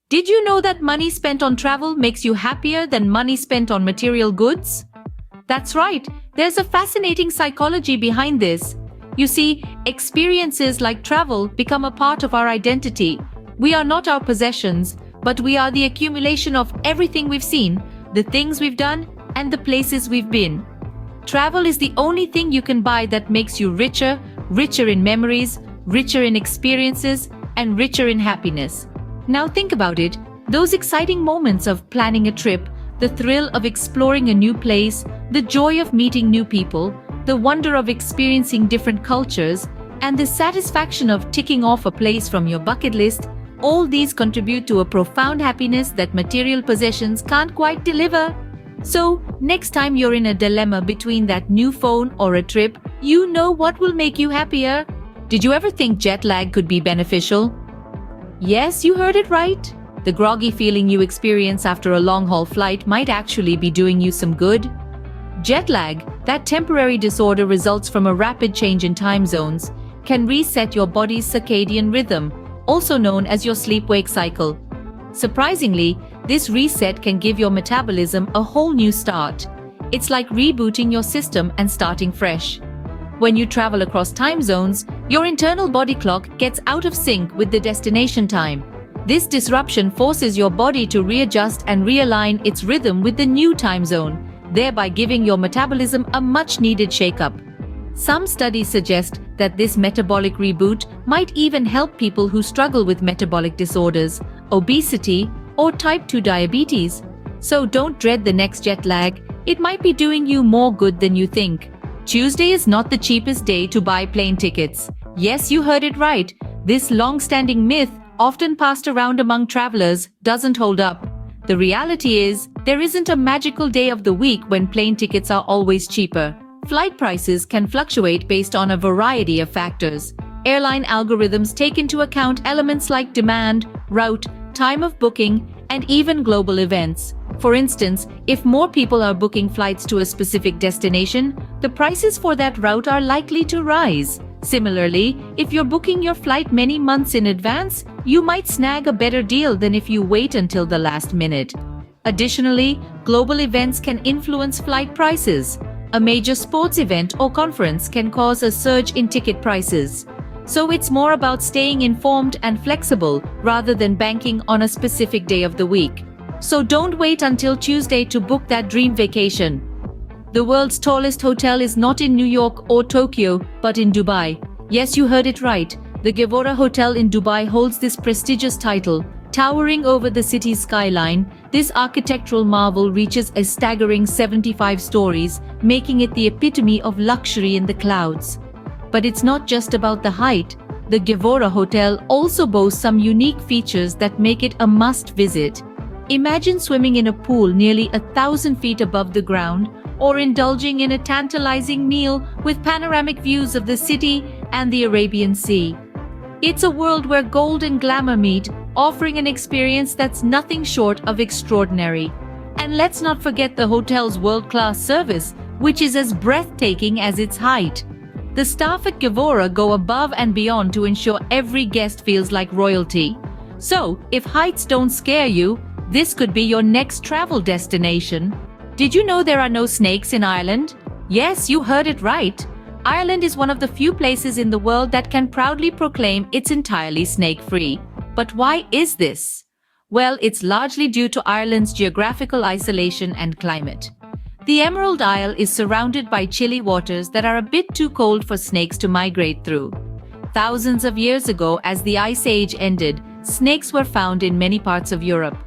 Did you know that money spent on travel makes you happier than money spent on material goods? That's right, there's a fascinating psychology behind this. You see, experiences like travel become a part of our identity. We are not our possessions, but we are the accumulation of everything we've seen, the things we've done, and the places we've been. Travel is the only thing you can buy that makes you richer, richer in memories, richer in experiences, and richer in happiness. Now think about it, those exciting moments of planning a trip, the thrill of exploring a new place, the joy of meeting new people, the wonder of experiencing different cultures, and the satisfaction of ticking off a place from your bucket list, all these contribute to a profound happiness that material possessions can't quite deliver. So, next time you're in a dilemma between that new phone or a trip, you know what will make you happier. Did you ever think jet lag could be beneficial? Yes, you heard it right. The groggy feeling you experience after a long-haul flight might actually be doing you some good. Jet lag, that temporary disorder results from a rapid change in time zones, can reset your body's circadian rhythm, also known as your sleep-wake cycle. Surprisingly, this reset can give your metabolism a whole new start. It's like rebooting your system and starting fresh. When you travel across time zones, your internal body clock gets out of sync with the destination time. This disruption forces your body to readjust and realign its rhythm with the new time zone, thereby giving your metabolism a much-needed shake-up. Some studies suggest that this metabolic reboot might even help people who struggle with metabolic disorders, obesity, or type 2 diabetes. So don't dread the next jet lag, it might be doing you more good than you think. Tuesday is not the cheapest day to buy plane tickets. Yes, you heard it right. This long-standing myth, often passed around among travelers, doesn't hold up. The reality is, there isn't a magical day of the week when plane tickets are always cheaper. Flight prices can fluctuate based on a variety of factors. Airline algorithms take into account elements like demand, route, time of booking, and even global events. For instance, if more people are booking flights to a specific destination, the prices for that route are likely to rise. Similarly, if you're booking your flight many months in advance, you might snag a better deal than if you wait until the last minute. Additionally, global events can influence flight prices. A major sports event or conference can cause a surge in ticket prices. So it's more about staying informed and flexible rather than banking on a specific day of the week. So don't wait until Tuesday to book that dream vacation. The world's tallest hotel is not in New York or Tokyo, but in Dubai. Yes, you heard it right. The Gevora Hotel in Dubai holds this prestigious title. Towering over the city's skyline, this architectural marvel reaches a staggering 75 stories, making it the epitome of luxury in the clouds. But it's not just about the height. The Gevora Hotel also boasts some unique features that make it a must-visit. Imagine swimming in a pool nearly 1,000 feet above the ground, or indulging in a tantalizing meal with panoramic views of the city and the Arabian Sea. It's a world where gold and glamour meet, offering an experience that's nothing short of extraordinary. And let's not forget the hotel's world-class service, which is as breathtaking as its height. The staff at Gevora go above and beyond to ensure every guest feels like royalty. So, if heights don't scare you, this could be your next travel destination. Did you know there are no snakes in Ireland? Yes, you heard it right. Ireland is one of the few places in the world that can proudly proclaim it's entirely snake-free. But why is this? Well, it's largely due to Ireland's geographical isolation and climate. The Emerald Isle is surrounded by chilly waters that are a bit too cold for snakes to migrate through. Thousands of years ago, as the Ice Age ended, snakes were found in many parts of Europe.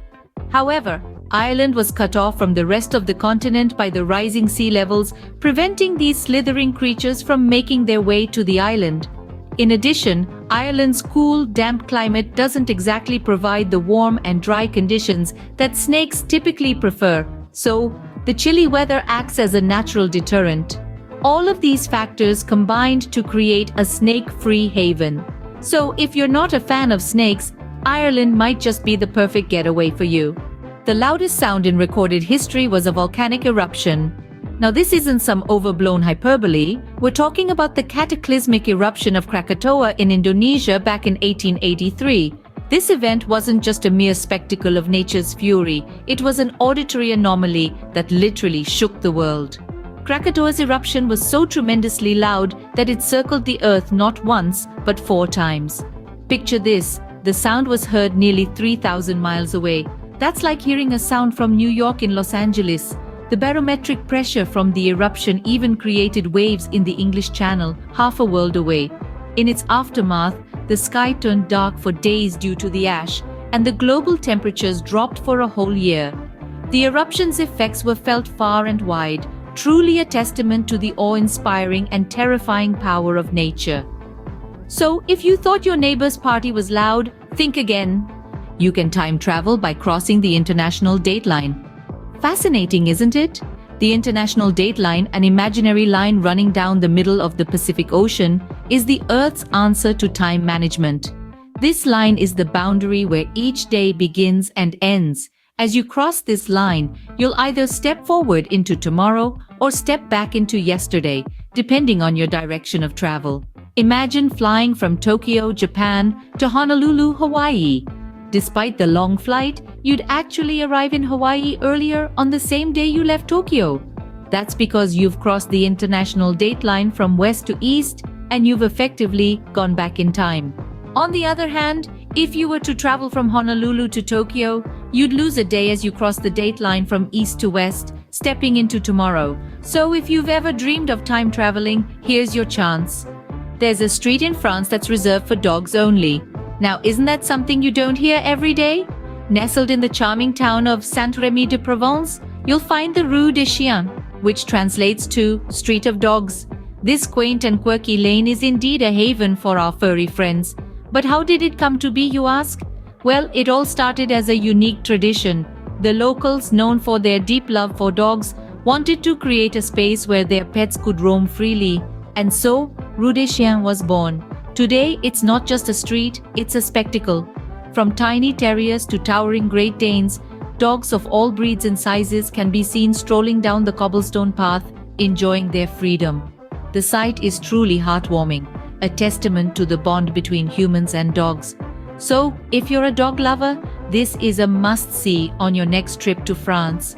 However, Ireland was cut off from the rest of the continent by the rising sea levels, preventing these slithering creatures from making their way to the island. In addition, Ireland's cool, damp climate doesn't exactly provide the warm and dry conditions that snakes typically prefer, so the chilly weather acts as a natural deterrent. All of these factors combined to create a snake-free haven. So if you're not a fan of snakes, Ireland might just be the perfect getaway for you. The loudest sound in recorded history was a volcanic eruption. Now this isn't some overblown hyperbole, we're talking about the cataclysmic eruption of Krakatoa in Indonesia back in 1883. This event wasn't just a mere spectacle of nature's fury, it was an auditory anomaly that literally shook the world. Krakatoa's eruption was so tremendously loud that it circled the earth not once, but 4 times. Picture this, the sound was heard nearly 3,000 miles away. That's like hearing a sound from New York in Los Angeles. The barometric pressure from the eruption even created waves in the English Channel, half a world away. In its aftermath, the sky turned dark for days due to the ash, and the global temperatures dropped for a whole year. The eruption's effects were felt far and wide, truly a testament to the awe-inspiring and terrifying power of nature. So, if you thought your neighbor's party was loud, think again. You can time travel by crossing the international dateline. Fascinating, isn't it? The international dateline, an imaginary line running down the middle of the Pacific Ocean, is the Earth's answer to time management. This line is the boundary where each day begins and ends. As you cross this line, you'll either step forward into tomorrow or step back into yesterday, depending on your direction of travel. Imagine flying from Tokyo, Japan, to Honolulu, Hawaii. Despite the long flight, you'd actually arrive in Hawaii earlier on the same day you left Tokyo. That's because you've crossed the international dateline from west to east, and you've effectively gone back in time. On the other hand, if you were to travel from Honolulu to Tokyo, you'd lose a day as you cross the dateline from east to west, stepping into tomorrow. So if you've ever dreamed of time traveling, here's your chance. There's a street in France that's reserved for dogs only. Now, isn't that something you don't hear every day? Nestled in the charming town of Saint-Rémy-de-Provence, you'll find the Rue des Chiens, which translates to Street of Dogs. This quaint and quirky lane is indeed a haven for our furry friends. But how did it come to be, you ask? Well, it all started as a unique tradition. The locals, known for their deep love for dogs, wanted to create a space where their pets could roam freely. And so, Rue des Chiens was born. Today, it's not just a street, it's a spectacle. From tiny terriers to towering Great Danes, dogs of all breeds and sizes can be seen strolling down the cobblestone path, enjoying their freedom. The sight is truly heartwarming, a testament to the bond between humans and dogs. So, if you're a dog lover, this is a must-see on your next trip to France.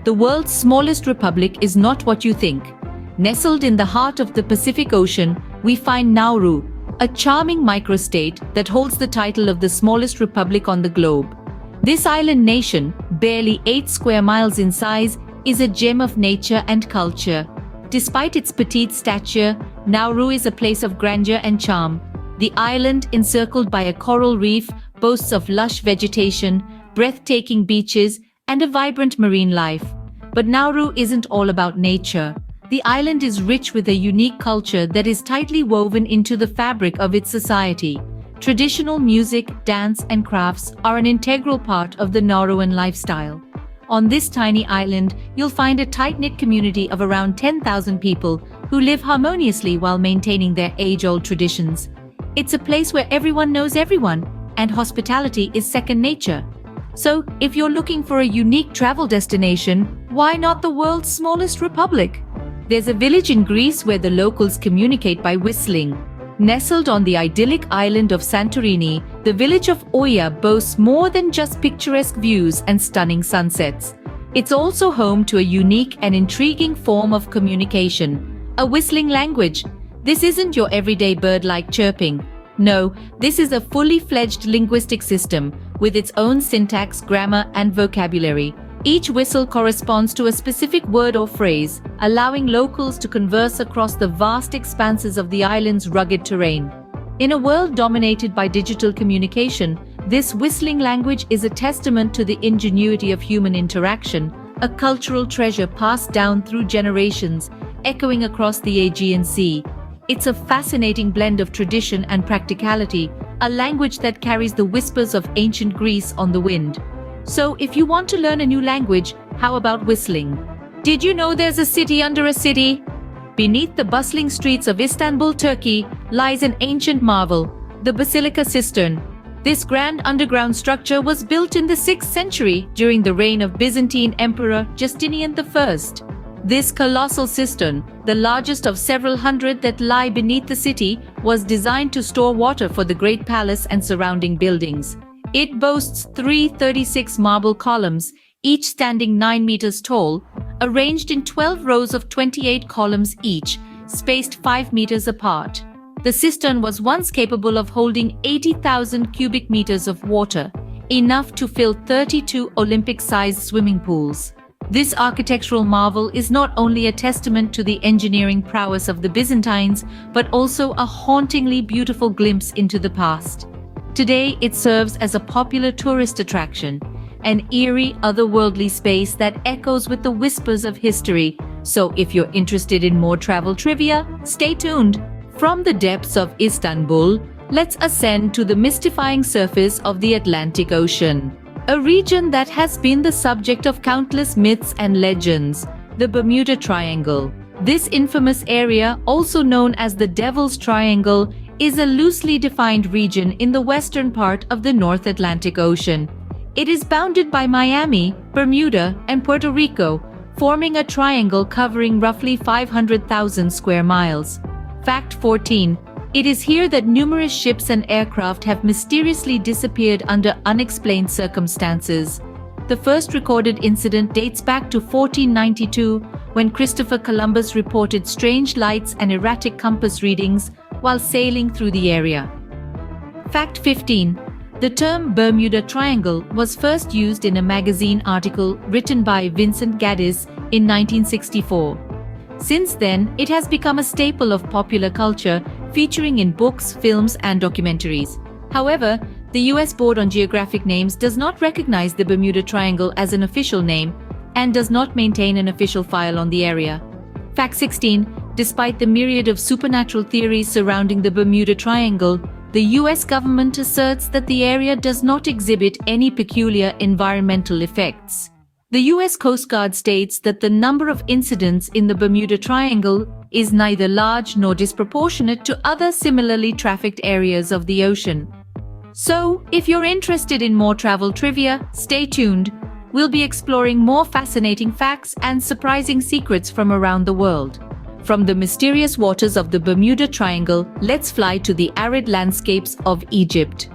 The world's smallest republic is not what you think. Nestled in the heart of the Pacific Ocean, we find Nauru, a charming microstate that holds the title of the smallest republic on the globe. This island nation, barely 8 square miles in size, is a gem of nature and culture. Despite its petite stature, Nauru is a place of grandeur and charm. The island, encircled by a coral reef, boasts of lush vegetation, breathtaking beaches, and a vibrant marine life. But Nauru isn't all about nature. The island is rich with a unique culture that is tightly woven into the fabric of its society. Traditional music, dance, and crafts are an integral part of the Nauruan lifestyle. On this tiny island, you'll find a tight-knit community of around 10,000 people who live harmoniously while maintaining their age-old traditions. It's a place where everyone knows everyone, and hospitality is second nature. So, if you're looking for a unique travel destination, why not the world's smallest republic? There's a village in Greece where the locals communicate by whistling. Nestled on the idyllic island of Santorini, the village of Oia boasts more than just picturesque views and stunning sunsets. It's also home to a unique and intriguing form of communication, a whistling language. This isn't your everyday bird-like chirping. No, this is a fully fledged linguistic system with its own syntax, grammar, and vocabulary. Each whistle corresponds to a specific word or phrase, allowing locals to converse across the vast expanses of the island's rugged terrain. In a world dominated by digital communication, this whistling language is a testament to the ingenuity of human interaction, a cultural treasure passed down through generations, echoing across the Aegean Sea. It's a fascinating blend of tradition and practicality, a language that carries the whispers of ancient Greece on the wind. So, if you want to learn a new language, how about whistling? Did you know there's a city under a city? Beneath the bustling streets of Istanbul, Turkey, lies an ancient marvel, the Basilica Cistern. This grand underground structure was built in the 6th century during the reign of Byzantine Emperor Justinian I. This colossal cistern, the largest of several hundred that lie beneath the city, was designed to store water for the Great Palace and surrounding buildings. It boasts 336 marble columns, each standing 9 meters tall, arranged in 12 rows of 28 columns each, spaced 5 meters apart. The cistern was once capable of holding 80,000 cubic meters of water, enough to fill 32 Olympic-sized swimming pools. This architectural marvel is not only a testament to the engineering prowess of the Byzantines, but also a hauntingly beautiful glimpse into the past. Today, it serves as a popular tourist attraction, an eerie, otherworldly space that echoes with the whispers of history. So if you're interested in more travel trivia, stay tuned. From the depths of Istanbul, let's ascend to the mystifying surface of the Atlantic Ocean. A region that has been the subject of countless myths and legends, the Bermuda Triangle. This infamous area, also known as the Devil's Triangle, is a loosely defined region in the western part of the North Atlantic Ocean. It is bounded by Miami, Bermuda, and Puerto Rico, forming a triangle covering roughly 500,000 square miles. Fact 14. It is here that numerous ships and aircraft have mysteriously disappeared under unexplained circumstances. The first recorded incident dates back to 1492, when Christopher Columbus reported strange lights and erratic compass readings while sailing through the area. Fact 15. The term Bermuda Triangle was first used in a magazine article written by Vincent Gaddis in 1964. Since then, it has become a staple of popular culture, featuring in books, films, and documentaries. However, the US Board on Geographic Names does not recognize the Bermuda Triangle as an official name and does not maintain an official file on the area. Fact 16. Despite the myriad of supernatural theories surrounding the Bermuda Triangle, the US government asserts that the area does not exhibit any peculiar environmental effects. The US Coast Guard states that the number of incidents in the Bermuda Triangle is neither large nor disproportionate to other similarly trafficked areas of the ocean. So, if you're interested in more travel trivia, stay tuned. We'll be exploring more fascinating facts and surprising secrets from around the world. From the mysterious waters of the Bermuda Triangle, let's fly to the arid landscapes of Egypt.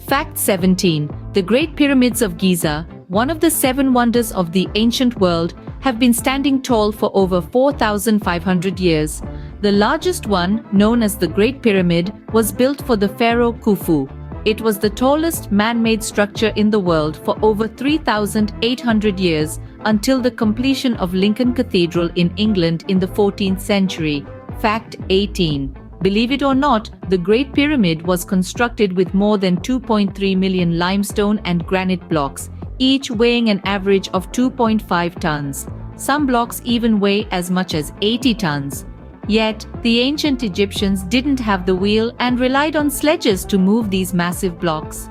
Fact 17. The Great Pyramids of Giza, one of the 7 wonders of the ancient world, have been standing tall for over 4,500 years. The largest one, known as the Great Pyramid, was built for the pharaoh Khufu. It was the tallest man-made structure in the world for over 3,800 years, until the completion of Lincoln Cathedral in England in the 14th century. Fact 18. Believe it or not, the Great Pyramid was constructed with more than 2.3 million limestone and granite blocks, each weighing an average of 2.5 tons. Some blocks even weigh as much as 80 tons. Yet, the ancient Egyptians didn't have the wheel and relied on sledges to move these massive blocks.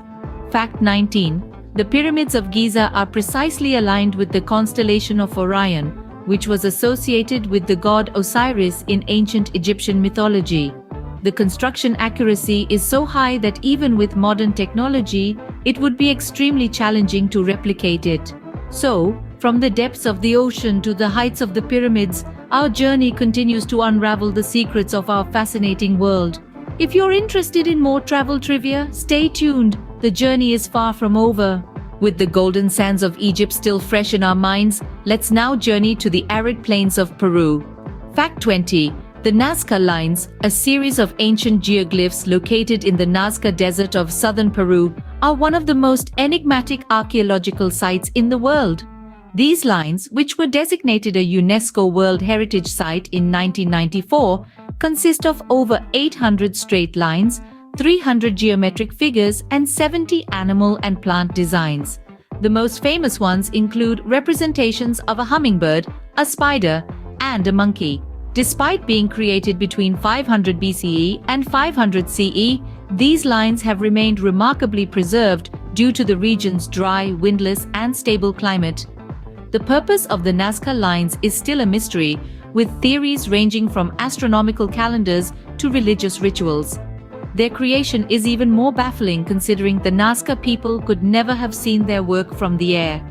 Fact 19. The pyramids of Giza are precisely aligned with the constellation of Orion, which was associated with the god Osiris in ancient Egyptian mythology. The construction accuracy is so high that even with modern technology, it would be extremely challenging to replicate it. So, from the depths of the ocean to the heights of the pyramids, our journey continues to unravel the secrets of our fascinating world. If you're interested in more travel trivia, stay tuned. The journey is far from over. With the golden sands of Egypt still fresh in our minds, let's now journey to the arid plains of Peru. Fact 20. The Nazca Lines, a series of ancient geoglyphs located in the Nazca Desert of southern Peru, are one of the most enigmatic archaeological sites in the world. These lines, which were designated a UNESCO World Heritage Site in 1994, consist of over 800 straight lines, 300 geometric figures, and 70 animal and plant designs. The most famous ones include representations of a hummingbird, a spider, and a monkey. Despite being created between 500 BCE and 500 CE, these lines have remained remarkably preserved due to the region's dry, windless, and stable climate. The purpose of the Nazca Lines is still a mystery, with theories ranging from astronomical calendars to religious rituals. Their creation is even more baffling considering the Nazca people could never have seen their work from the air.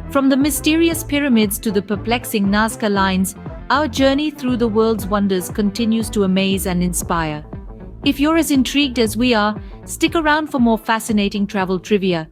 From the mysterious pyramids to the perplexing Nazca Lines, our journey through the world's wonders continues to amaze and inspire. If you're as intrigued as we are, Stick around for more fascinating travel trivia.